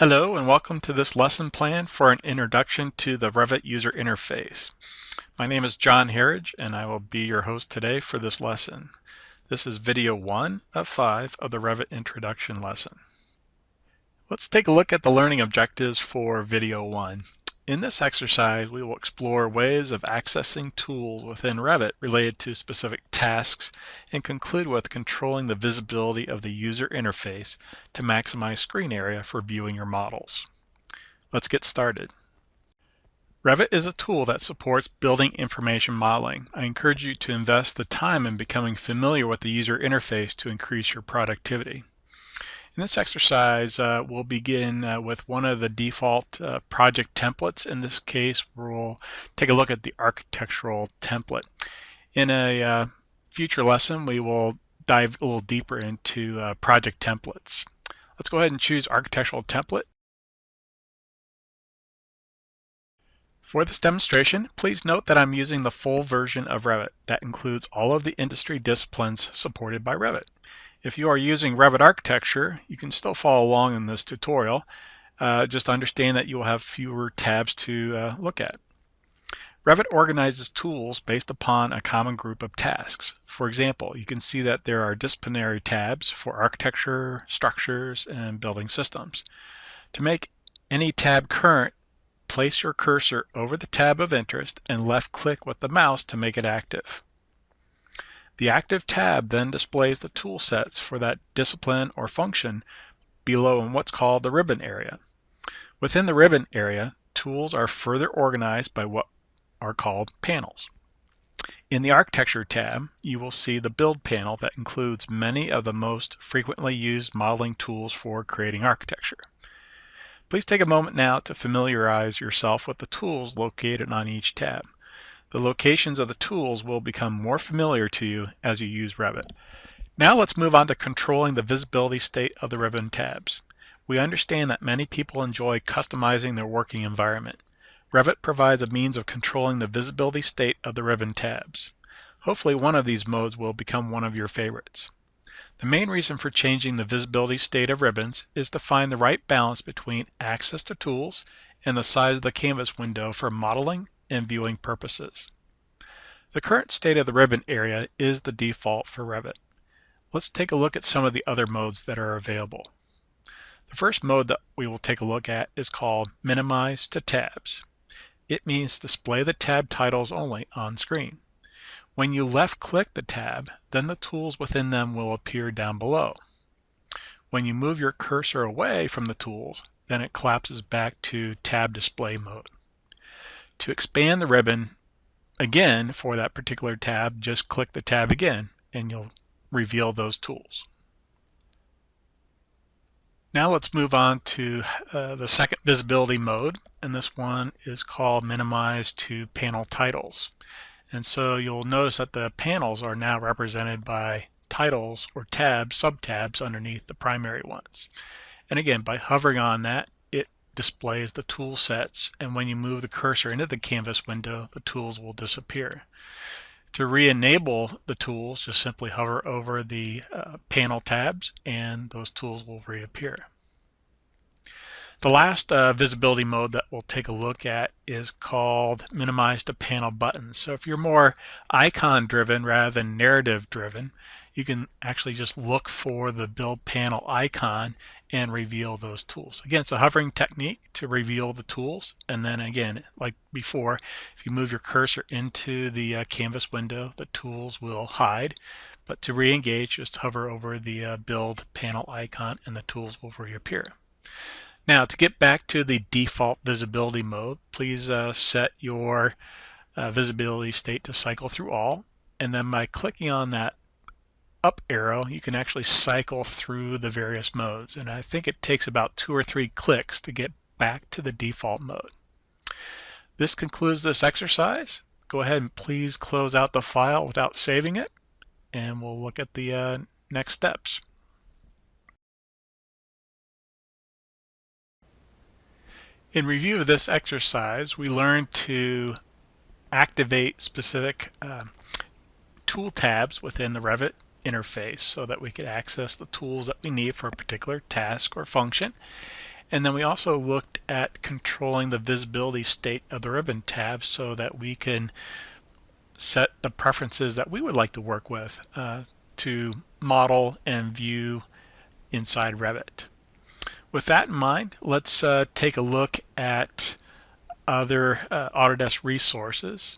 Hello and welcome to this lesson plan for an introduction to the Revit user interface. My name is John Harridge and I will be your host today for this lesson. This is video 1 of 5 of the Revit introduction lesson. Let's take a look at the learning objectives for video 1. In this exercise, we will explore ways of accessing tools within Revit related to specific tasks and conclude with controlling the visibility of the user interface to maximize screen area for viewing your models. Let's get started. Revit is a tool that supports building information modeling. I encourage you to invest the time in becoming familiar with the user interface to increase your productivity. In this exercise, we'll begin with one of the default project templates. In this case, we'll take a look at the architectural template. In a future lesson, we will dive a little deeper into project templates. Let's go ahead and choose architectural template. For this demonstration, please note that I'm using the full version of Revit that includes all of the industry disciplines supported by Revit. If you are using Revit Architecture, you can still follow along in this tutorial. Just understand that you will have fewer tabs to look at. Revit organizes tools based upon a common group of tasks. For example, you can see that there are disciplinary tabs for architecture, structures, and building systems. To make any tab current, place your cursor over the tab of interest and left-click with the mouse to make it active. The active tab then displays the tool sets for that discipline or function below in what's called the ribbon area. Within the ribbon area, tools are further organized by what are called panels. In the Architecture tab, you will see the Build panel that includes many of the most frequently used modeling tools for creating architecture. Please take a moment now to familiarize yourself with the tools located on each tab. The locations of the tools will become more familiar to you as you use Revit. Now let's move on to controlling the visibility state of the ribbon tabs. We understand that many people enjoy customizing their working environment. Revit provides a means of controlling the visibility state of the ribbon tabs. Hopefully one of these modes will become one of your favorites. The main reason for changing the visibility state of ribbons is to find the right balance between access to tools and the size of the canvas window for modeling and viewing purposes. The current state of the ribbon area is the default for Revit. Let's take a look at some of the other modes that are available. The first mode that we will take a look at is called Minimize to Tabs. It means display the tab titles only on screen. When you left-click the tab, then the tools within them will appear down below. When you move your cursor away from the tools, then it collapses back to tab display mode. To expand the ribbon again for that particular tab, just click the tab again and you'll reveal those tools. Now let's move on to the second visibility mode, and this one is called Minimize to Panel Titles. And so you'll notice that the panels are now represented by titles or tabs, subtabs underneath the primary ones. And again, by hovering on that, it displays the tool sets, and when you move the cursor into the canvas window, the tools will disappear. To re-enable the tools, just simply hover over the panel tabs and those tools will reappear. The last visibility mode that we'll take a look at is called Minimize to Panel Buttons. So if you're more icon driven rather than narrative driven, you can actually just look for the build panel icon and reveal those tools. Again, it's a hovering technique to reveal the tools, and then again, like before, if you move your cursor into the canvas window, the tools will hide. But to re-engage, just hover over the build panel icon and the tools will reappear. Now, to get back to the default visibility mode, please set your visibility state to cycle through all, and then by clicking on that up arrow, you can actually cycle through the various modes, and I think it takes about 2 or 3 clicks to get back to the default mode. This concludes this exercise. Go ahead and please close out the file without saving it, and we'll look at the next steps. In review of this exercise, we learned to activate specific tool tabs within the Revit interface so that we could access the tools that we need for a particular task or function. And then we also looked at controlling the visibility state of the ribbon tab so that we can set the preferences that we would like to work with to model and view inside Revit. With that in mind, let's take a look at other Autodesk resources.